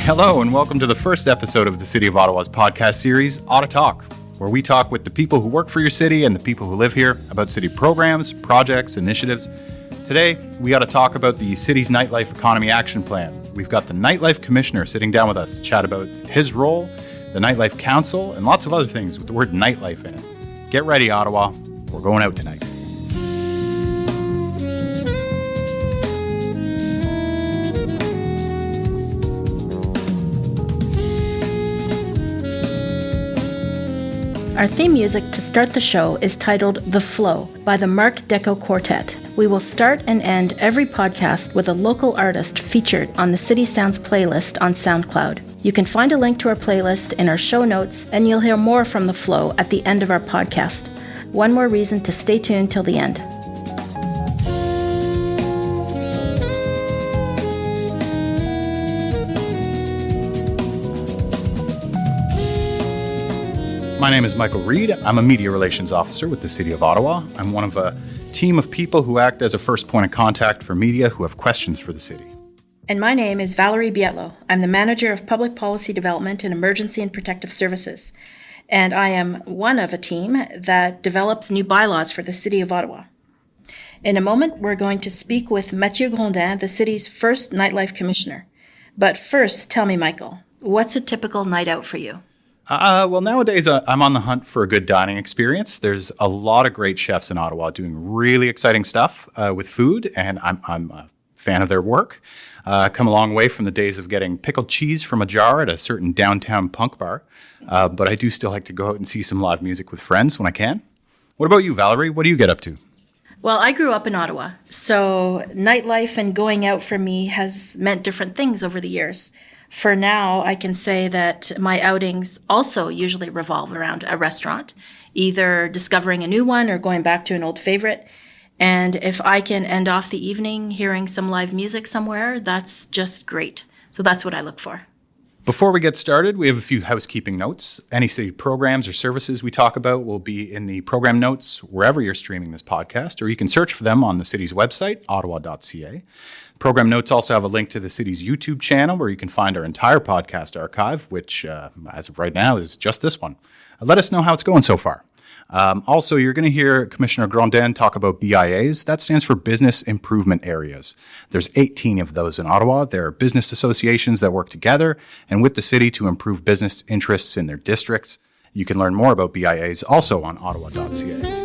Hello and welcome to the first episode of the City of Ottawa's podcast series, OttaTalk, where we talk with the people who work for your city and the people who live here about city programs, projects, initiatives. Today, we got to talk about the city's Nightlife Economy Action Plan. We've got the Nightlife Commissioner sitting down with us to chat about his role, the Nightlife Council, and lots of other things with the word nightlife in it. Get ready, Ottawa. We're going out tonight. Our theme music to start the show is titled The Flow by the Mark Deco Quartet. We will start and end every podcast with a local artist featured on the City Sounds playlist on SoundCloud. You can find a link to our playlist in our show notes, and you'll hear more from The Flow at the end of our podcast. One more reason to stay tuned till the end. My name is Michael Reed. I'm a media relations officer with the City of Ottawa. I'm one of a team of people who act as a first point of contact for media who have questions for the city. And my name is Valérie Bietlo. I'm the manager of public policy development and emergency and protective services. And I am one of a team that develops new bylaws for the City of Ottawa. In a moment, we're going to speak with Mathieu Grondin, the city's first Nightlife Commissioner. But first, tell me, Michael, what's a typical night out for you? Well, nowadays I'm on the hunt for a good dining experience. There's a lot of great chefs in Ottawa doing really exciting stuff with food, and I'm a fan of their work. Come a long way from the days of getting pickled cheese from a jar at a certain downtown punk bar. But I do still like to go out and see some live music with friends when I can. What about you, Valerie? What do you get up to? Well, I grew up in Ottawa, so nightlife and going out for me has meant different things over the years. For now, I can say that my outings also usually revolve around a restaurant, either discovering a new one or going back to an old favorite. And if I can end off the evening hearing some live music somewhere, that's just great. So that's what I look for. Before we get started, we have a few housekeeping notes. Any city programs or services we talk about will be in the program notes wherever you're streaming this podcast, or you can search for them on the city's website, ottawa.ca. Program notes also have a link to the city's YouTube channel where you can find our entire podcast archive, which, as of right now, is just this one. Let us know how it's going so far. Also, you're going to hear Commissioner Grondin talk about BIAs. That stands for Business Improvement Areas. There's 18 of those in Ottawa. There are business associations that work together and with the city to improve business interests in their districts. You can learn more about BIAs also on ottawa.ca.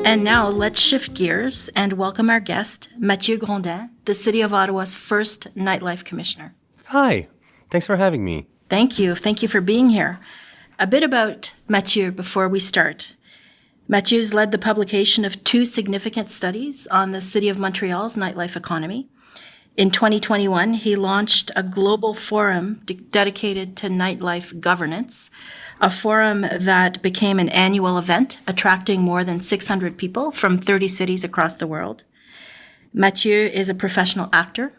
And now let's shift gears and welcome our guest, Mathieu Grondin, the City of Ottawa's first Nightlife Commissioner. Hi, thanks for having me. Thank you. Thank you for being here. A bit about Mathieu before we start. Mathieu's led the publication of 2 significant studies on the City of Montreal's nightlife economy. In 2021, he launched a global forum dedicated to nightlife governance, a forum that became an annual event attracting more than 600 people from 30 cities across the world. Mathieu is a professional actor.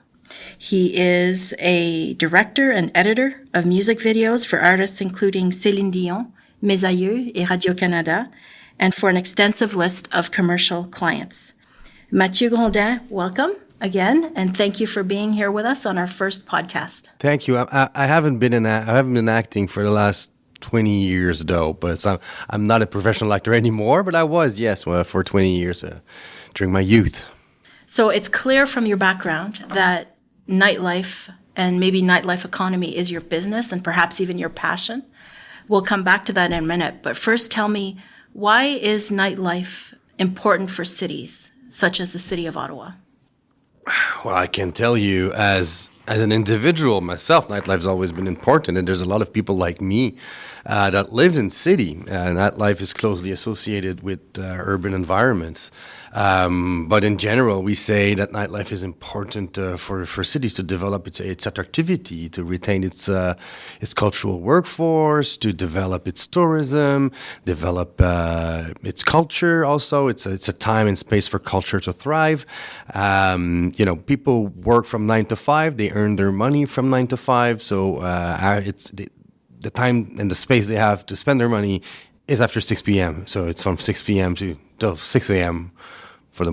He is a director and editor of music videos for artists including Céline Dion, Mes Aïeux, et Radio-Canada, and for an extensive list of commercial clients. Mathieu Grondin, welcome again, and thank you for being here with us on our first podcast. Thank you. I haven't been acting for the last 20 years though, but I'm not a professional actor anymore, but I was, yes, for 20 years during my youth. So it's clear from your background that nightlife and maybe nightlife economy is your business and perhaps even your passion. We'll come back to that in a minute, but first tell me, why is nightlife important for cities such as the City of Ottawa? Well, I can tell you as an individual myself, nightlife has always been important, and there's a lot of people like me that live in city. Nightlife is closely associated with urban environments. But in general, we say that nightlife is important for cities to develop its attractivity, to retain its cultural workforce, to develop its tourism, develop its culture. Also, it's a time and space for culture to thrive. People work from 9 to 5. They earn their money from 9 to 5. So it's the time and the space they have to spend their money is after 6 p.m. So it's from 6 p.m. to 6 a.m. for the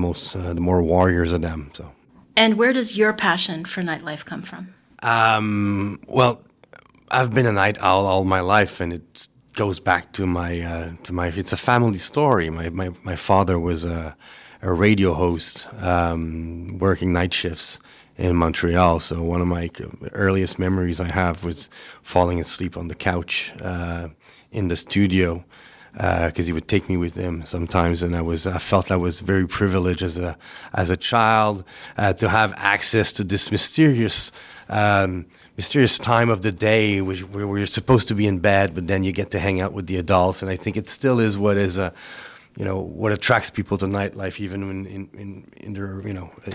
more warriors of them. So. And where does your passion for nightlife come from? Well, I've been a night owl all my life, and it goes back to my. It's a family story. My father was a radio host, working night shifts in Montreal. So one of my earliest memories I have was falling asleep on the couch in the studio, because he would take me with him sometimes, and I felt I was very privileged as a child to have access to this mysterious time of the day, where you're supposed to be in bed, but then you get to hang out with the adults. And I think it still is what attracts people to nightlife, even when in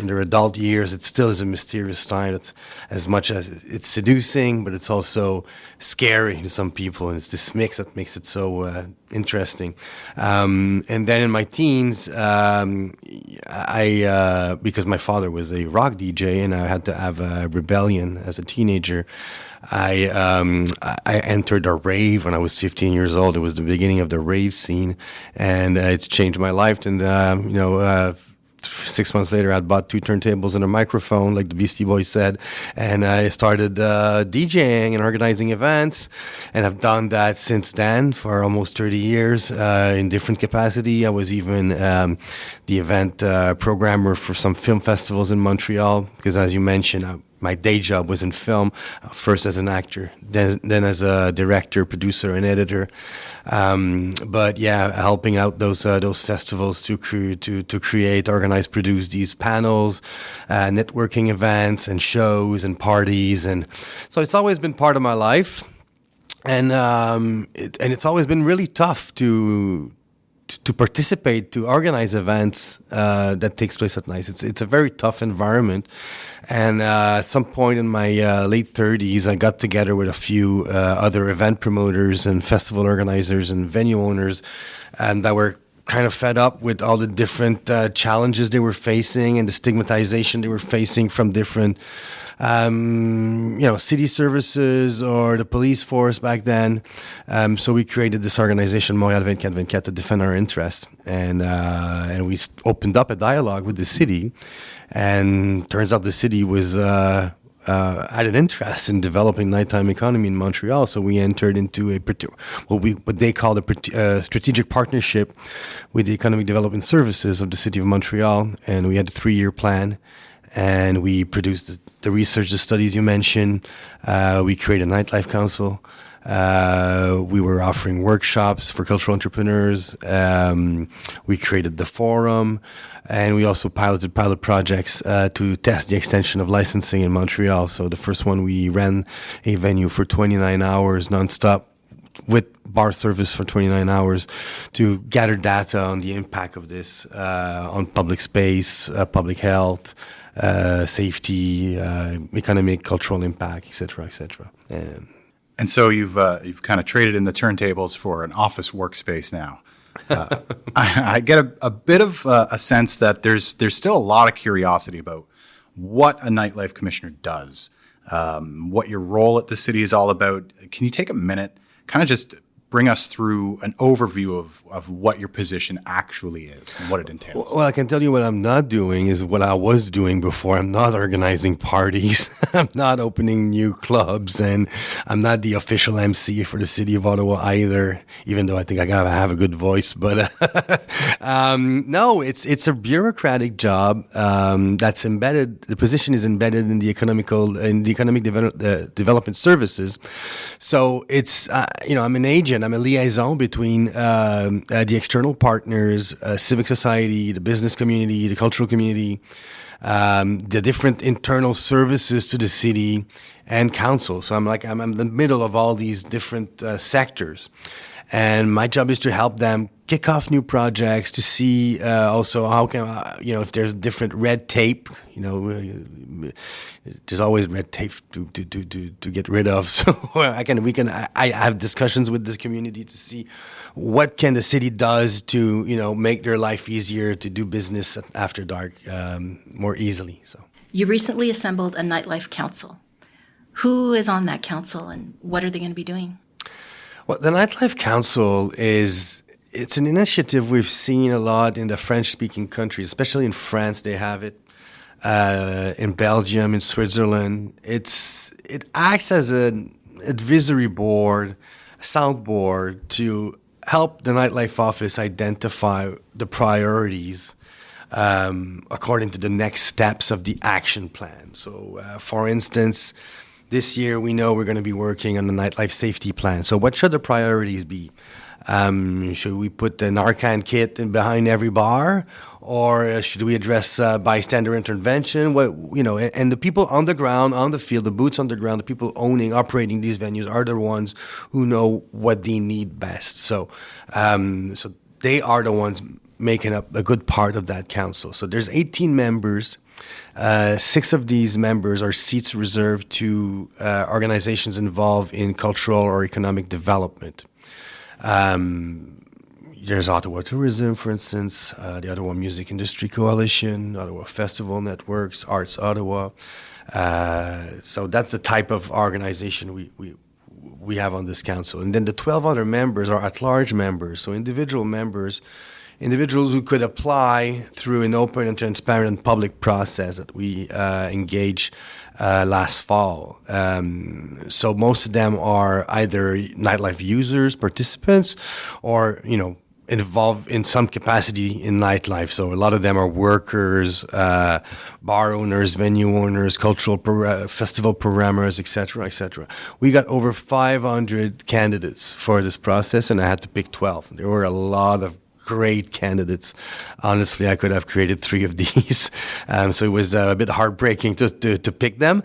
their adult years. It still is a mysterious time. It's as much as it's seducing, but it's also scary to some people, and it's this mix that makes it so interesting. And then in my teens, I because my father was a rock DJ, and I had to have a rebellion as a teenager. I entered a rave when I was 15 years old. It was the beginning of the rave scene, and it's changed my life. And 6 months later, I bought 2 turntables and a microphone, like the Beastie Boys said, and I started DJing and organizing events, and I've done that since then for almost 30 years in different capacity. I was even the event programmer for some film festivals in Montreal, because as you mentioned, my day job was in film, first as an actor, then as a director, producer, and editor. But yeah, helping out those festivals to create, organize, produce these panels, networking events, and shows and parties, and so it's always been part of my life, and it's always been really tough to participate, to organize events that takes place at night. It's a very tough environment. And at some point in my late 30s, I got together with a few other event promoters and festival organizers and venue owners, and that were kind of fed up with all the different challenges they were facing and the stigmatization they were facing from different city services or the police force back then. So we created this organization, Montréal 24/24, to defend our interests. And we opened up a dialogue with the city. And turns out the city was had an interest in developing nighttime economy in Montreal. So we entered into what they call a strategic partnership with the Economic Development Services of the City of Montreal. And we had a 3-year plan. And we produced the research, the studies you mentioned. We created a Nightlife Council. We were offering workshops for cultural entrepreneurs. We created the forum. And we also piloted pilot projects to test the extension of licensing in Montreal. So the first one, we ran a venue for 29 hours nonstop with bar service for 29 hours to gather data on the impact of this on public space, public health, safety, economic, cultural impact, et cetera, et cetera. And so you've kind of traded in the turntables for an office workspace now. I get a bit of a sense that there's still a lot of curiosity about what a Nightlife Commissioner does, what your role at the city is all about. Can you take a minute, kind of just bring us through an overview of what your position actually is and what it entails? Well, I can tell you what I'm not doing is what I was doing before. I'm not organizing parties. I'm not opening new clubs, and I'm not the official MC for the city of Ottawa either, even though I think I gotta have a good voice. But no, it's a bureaucratic job that's embedded. The position is embedded in the economic development services. So it's I'm an agent. I'm a liaison between the external partners, civic society, the business community, the cultural community, the different internal services to the city, and council. So I'm in the middle of all these different sectors. And my job is to help them kick off new projects, to see also how can, if there's different red tape, there's always red tape to get rid of. So I have discussions with the community to see what can the city does to, make their life easier, to do business after dark more easily. So You recently assembled a Nightlife Council. Who is on that council, and what are they going to be doing? Well, the Nightlife Council is it's an initiative we've seen a lot in the French-speaking countries, especially in France. They have it in Belgium, in Switzerland. It acts as an advisory board, soundboard to help the nightlife office identify the priorities according to the next steps of the action plan. So, for instance, this year we know we're going to be working on the nightlife safety plan. So what should the priorities be? Should we put the Narcan kit behind every bar, or should we address bystander intervention? And the people on the ground, on the field, the boots on the ground, the people operating these venues are the ones who know what they need best. So they are the ones making up a good part of that council. So there's 18 members. 6 of these members are seats reserved to organizations involved in cultural or economic development. There's Ottawa Tourism, for instance, the Ottawa Music Industry Coalition, Ottawa Festival Networks, Arts Ottawa. So that's the type of organization we have on this council. And then the 12 other members are at-large members, so individuals who could apply through an open and transparent and public process that we engaged last fall. So most of them are either nightlife users, participants, or, involved in some capacity in nightlife. So a lot of them are workers, bar owners, venue owners, cultural festival programmers, etc., etc. We got over 500 candidates for this process, and I had to pick 12. There were a lot of great candidates. Honestly, I could have created 3 of these. So it was a bit heartbreaking to pick them.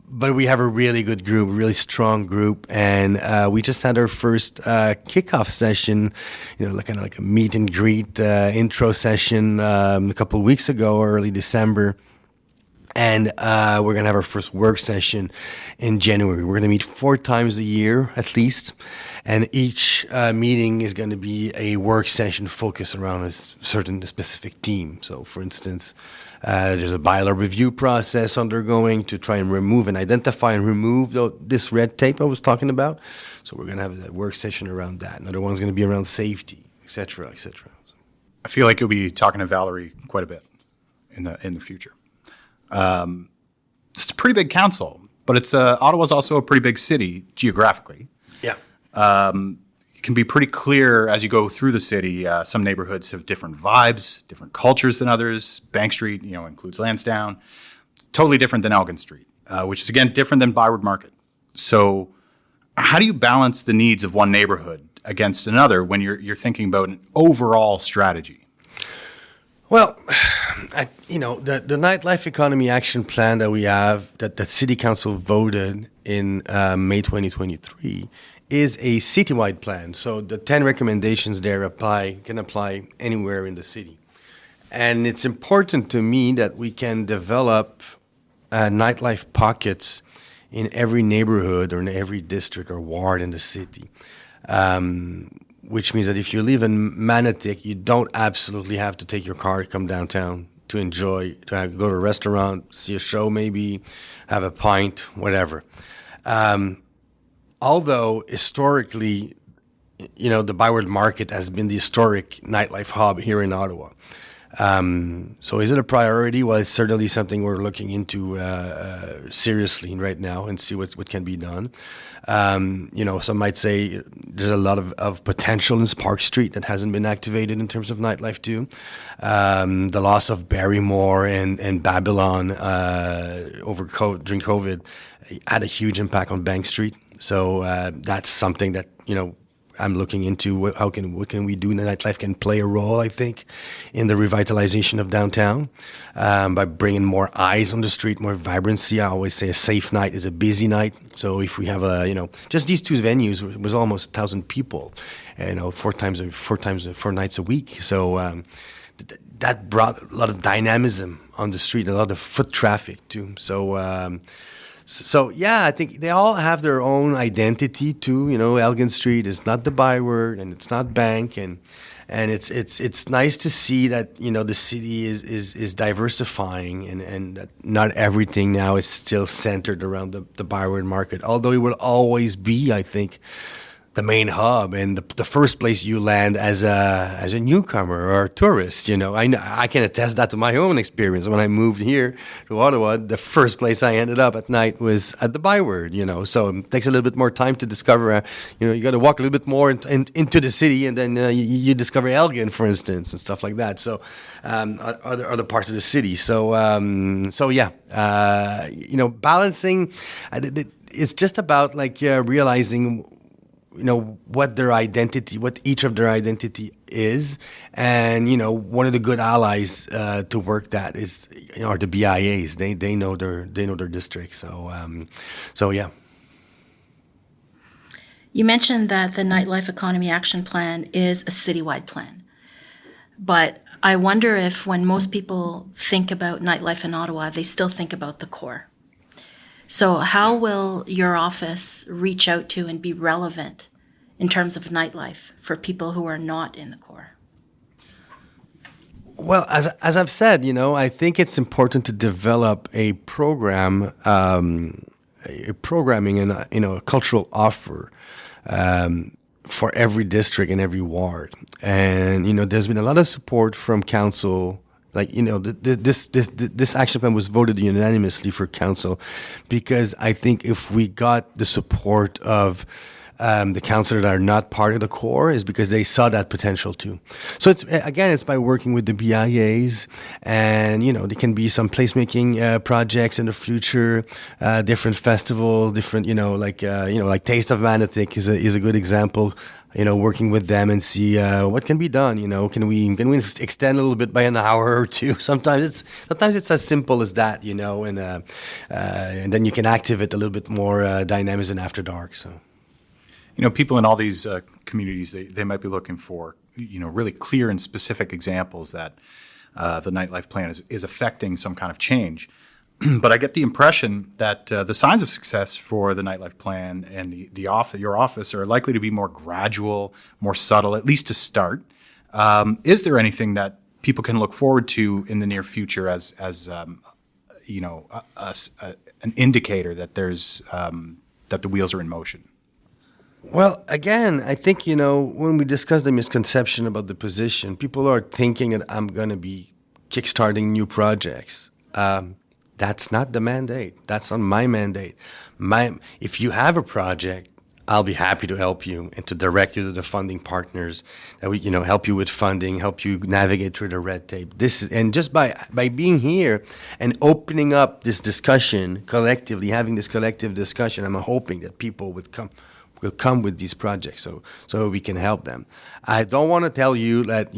But we have a really good group, really strong group. And we just had our first kickoff session, kind of like a meet and greet intro session a couple of weeks ago, early December. And we're going to have our first work session in January. We're going to meet 4 times a year, at least. And each meeting is going to be a work session focused around a specific theme. So, for instance, there's a bylaw review process undergoing to try and identify and remove this red tape I was talking about. So we're going to have a work session around that. Another one's going to be around safety, et cetera, et cetera. I feel like you'll be talking to Valérie quite a bit in the future. It's a pretty big council, but Ottawa's also a pretty big city geographically. Yeah. It can be pretty clear as you go through the city. Some neighborhoods have different vibes, different cultures than others. Bank Street, includes Lansdowne. It's totally different than Elgin Street, which is again different than Byward Market. So, how do you balance the needs of one neighborhood against another when you're thinking about an overall strategy? Well, the Nightlife Economy Action Plan that we have, that the City Council voted in May 2023, is a citywide plan. So the 10 recommendations there can apply anywhere in the city. And it's important to me that we can develop nightlife pockets in every neighborhood or in every district or ward in the city. Which means that if you live in Manatic, you don't absolutely have to take your car to come downtown to enjoy, go to a restaurant, see a show maybe, have a pint, whatever. Although historically, the Byward Market has been the historic nightlife hub here in Ottawa. So is it a priority? Well, it's certainly something we're looking into seriously right now and see what can be done. Some might say there's a lot of potential in Spark Street that hasn't been activated in terms of nightlife too. The loss of Barrymore and Babylon during COVID had a huge impact on Bank Street. So that's something that, I'm looking into. What can we do? Nightlife can play a role, I think, in the revitalization of downtown by bringing more eyes on the street, more vibrancy. I always say a safe night is a busy night. So if we have just these 2 venues was almost 1,000 people, 4 nights a week. So that brought a lot of dynamism on the street, a lot of foot traffic too. So yeah, I think they all have their own identity too. Elgin Street is not the Byward and it's not Bank, and it's nice to see that the city is diversifying and that not everything now is still centered around the Byward Market. Although it will always be, I think, the main hub and the first place you land as a newcomer or a tourist. I can attest that to my own experience. When I moved here to Ottawa, the first place I ended up at night was at the Byward. So it takes a little bit more time to discover. You got to walk a little bit more into the city, and then you discover Elgin, for instance, and stuff like that. So other parts of the city. So yeah, balancing. It's just about realizing what their identity, what each of their identity is, and one of the good allies to work that is are the BIAs. They know their district. So yeah. You mentioned that the Nightlife Economy Action Plan is a citywide plan, but I wonder if when most people think about nightlife in Ottawa, they still think about the core. So how will your office reach out to and be relevant in terms of nightlife for people who are not in the core? Well, as I've said, I think it's important to develop a program, a programming and a cultural offer for every district and every ward. And there's been a lot of support from council. This action plan was voted unanimously for council, because I think if we got the support of the councillors that are not part of the core, is because they saw that potential too. So it's by working with the BIAs, and there can be some placemaking projects in the future, different festival, different like Taste of Manatic is a good example. Working with them and see what can be done. Can we extend a little bit by an hour or two? Sometimes it's as simple as that. And then you can activate a little bit more dynamism after dark. So. People in all these communities, they might be looking for, really clear and specific examples that the nightlife plan is affecting some kind of change. But I get the impression that the signs of success for the nightlife plan and your office are likely to be more gradual, more subtle, at least to start. Is there anything that people can look forward to in the near future as an indicator that there's that the wheels are in motion? Well, again, I think, when we discuss the misconception about the position, people are thinking that I'm going to be kickstarting new projects. That's not the mandate. That's not my mandate. If you have a project, I'll be happy to help you and to direct you to the funding partners that we, help you with funding, help you navigate through the red tape. And just by being here and opening up this discussion collectively, having this collective discussion, I'm hoping that people will come with these projects so we can help them. I don't want to tell you that,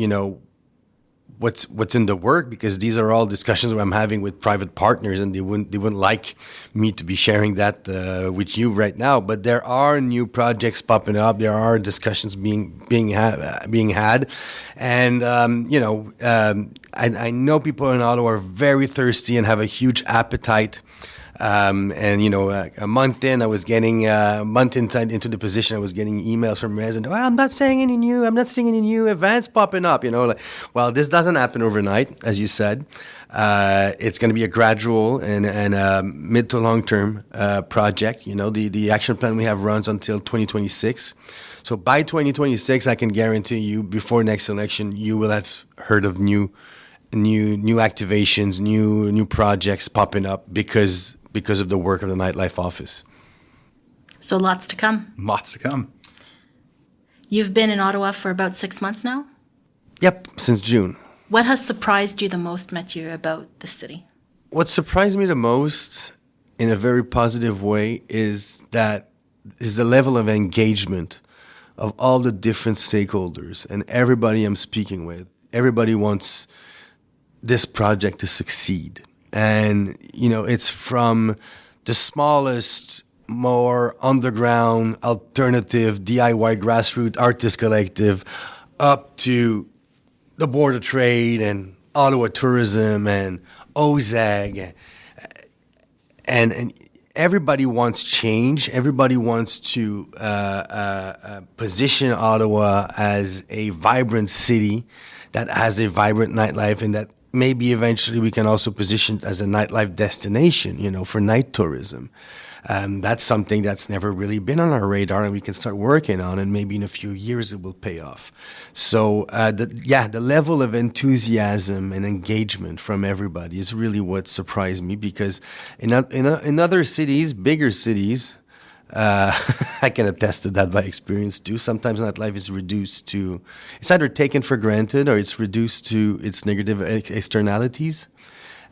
what's in the work, because these are all discussions I'm having with private partners, and they wouldn't like me to be sharing that with you right now. But there are new projects popping up. There are discussions being had, and I know people in Ottawa are very thirsty and have a huge appetite. A month in, into the position, I was getting emails from residents. Well, I'm not seeing any new events popping up. Well, this doesn't happen overnight, as you said. It's going to be a gradual and mid to long term project. The action plan we have runs until 2026. So by 2026, I can guarantee you, before next election, you will have heard of new activations, new projects popping up because of the work of the Nightlife office. So lots to come. Lots to come. You've been in Ottawa for about 6 months now? Yep, since June. What has surprised you the most, Mathieu, about the city? What surprised me the most, in a very positive way, is the level of engagement of all the different stakeholders and everybody I'm speaking with. Everybody wants this project to succeed. And, it's from the smallest, more underground, alternative, DIY grassroots artist collective up to the Board of Trade and Ottawa Tourism and OZAG. And everybody wants change. Everybody wants to position Ottawa as a vibrant city that has a vibrant nightlife, and that maybe eventually we can also position as a nightlife destination, for night tourism. That's something that's never really been on our radar, and we can start working on, and maybe in a few years it will pay off. So, the level of enthusiasm and engagement from everybody is really what surprised me, because in other cities, bigger cities, I can attest to that by experience too. Sometimes nightlife is reduced to, it's either taken for granted or it's reduced to its negative externalities.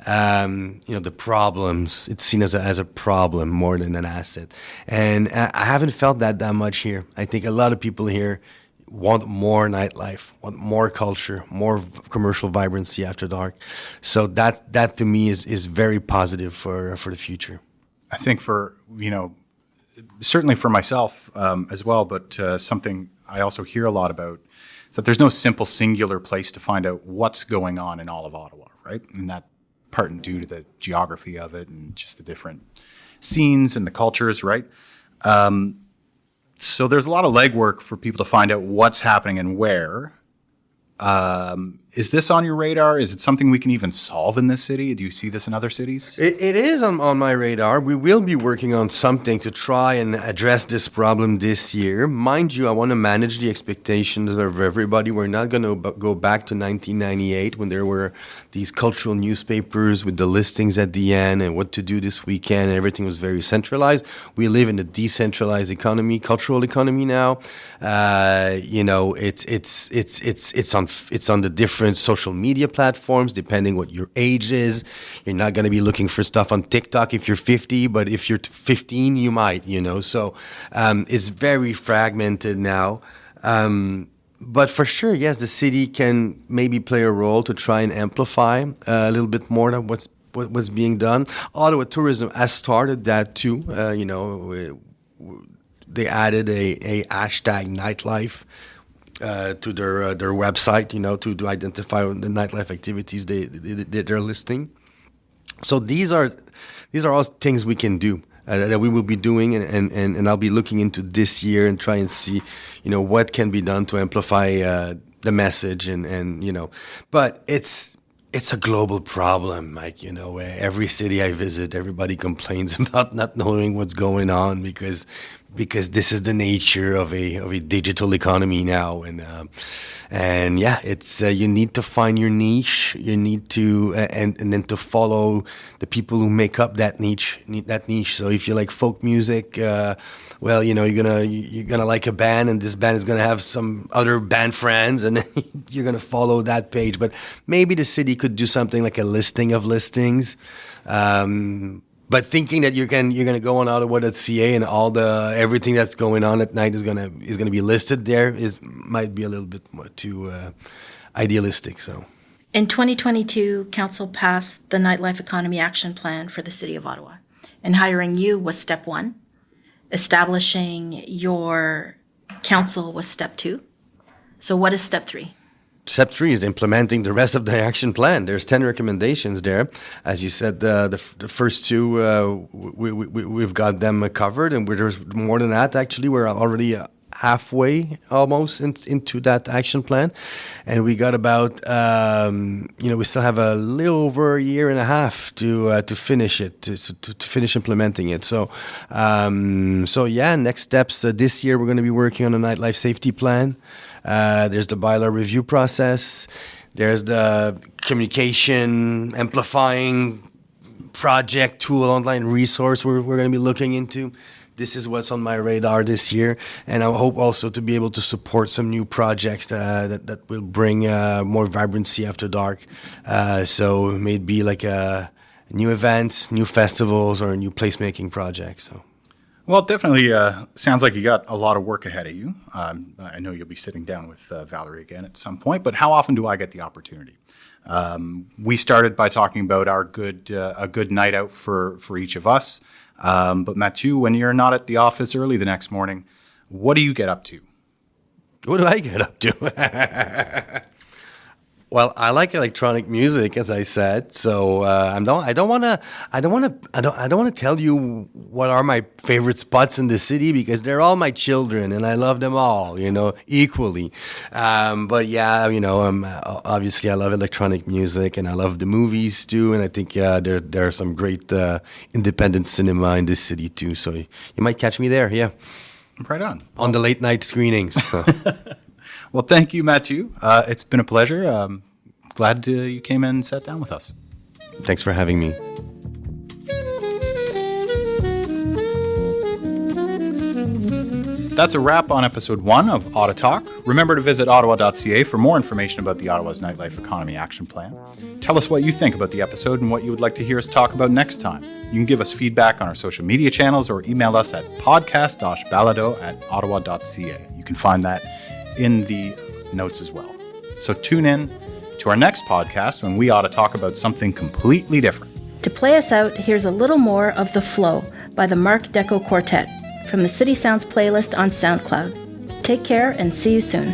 The problems, it's seen as a problem more than an asset. And I haven't felt that much here. I think a lot of people here want more nightlife, want more culture, more commercial vibrancy after dark. So that to me is very positive for the future. I think certainly for myself as well, but something I also hear a lot about is that there's no simple singular place to find out what's going on in all of Ottawa, right? And that part and due to the geography of it and just the different scenes and the cultures, right? So there's a lot of legwork for people to find out what's happening and where. Is this on your radar? Is it something we can even solve in this city? Do you see this in other cities? It is on my radar. We will be working on something to try and address this problem this year. Mind you, I want to manage the expectations of everybody. We're not going to go back to 1998 when there were these cultural newspapers with the listings at the end and what to do this weekend, and everything was very centralized. We live in a decentralized economy, cultural economy now. It's on the different social media platforms, depending what your age is. You're not going to be looking for stuff on TikTok if you're 50, but if you're 15, you might, So it's very fragmented now. But for sure, yes, the city can maybe play a role to try and amplify a little bit more than what was being done. Ottawa Tourism has started that too. They added a hashtag nightlife to their website, to identify the nightlife activities they're listing. So these are all things we can do that we will be doing, and I'll be looking into this year and try and see, what can be done to amplify the message and. But it's a global problem, Mike. Every city I visit, everybody complains about not knowing what's going on because this is the nature of a digital economy now, and it's you need to find your niche. You need to and then to follow the people who make up that niche. So if you like folk music, you're gonna like a band, and this band is gonna have some other band friends, and then you're gonna follow that page. But maybe the city could do something like a listing of listings. But thinking that you're gonna go on Ottawa.ca and everything that's going on at night is gonna be listed there might be a little bit more too idealistic. So, in 2022, Council passed the Nightlife Economy Action Plan for the City of Ottawa, and hiring you was step one. Establishing your council was step two. So, what is step three? Step 3 is implementing the rest of the action plan. There's 10 recommendations there. As you said, the first two, we've got them covered, and there's more than that. Actually, we're already halfway almost into that action plan, and we got about we still have a little over a year and a half to finish it, to finish implementing it. So next steps this year we're going to be working on a nightlife safety plan. There's the bylaw review process. There's the communication amplifying project tool online resource we're going to be looking into. This is what's on my radar this year, and I hope also to be able to support some new projects that will bring more vibrancy after dark. So maybe like new events, new festivals, or new placemaking projects. So. Well, it definitely sounds like you got a lot of work ahead of you. I know you'll be sitting down with Valerie again at some point, but how often do I get the opportunity? We started by talking about a good night out for each of us. But Mathieu, when you're not at the office early the next morning, what do you get up to? What do I get up to? Well, I like electronic music, as I said. So I don't want to tell you what are my favorite spots in the city because they're all my children and I love them all, equally. But yeah, obviously I love electronic music and I love the movies too. And I think there are some great independent cinema in this city too. So you might catch me there. Yeah, Right on the late night screenings. Well, thank you, Mathieu. It's been a pleasure. Glad you came in and sat down with us. Thanks for having me. That's a wrap on episode 1 of OttaTalk. Remember to visit ottawa.ca for more information about the Ottawa's Nightlife Economy Action Plan. Tell us what you think about the episode and what you would like to hear us talk about next time. You can give us feedback on our social media channels or email us at podcast.balado@ottawa.ca. You can find that in the notes as well. So tune in to our next podcast when we ought to talk about something completely different. To play us out, here's a little more of The Flow by the Mark Deco Quartet from the City Sounds playlist on SoundCloud. Take care and see you soon.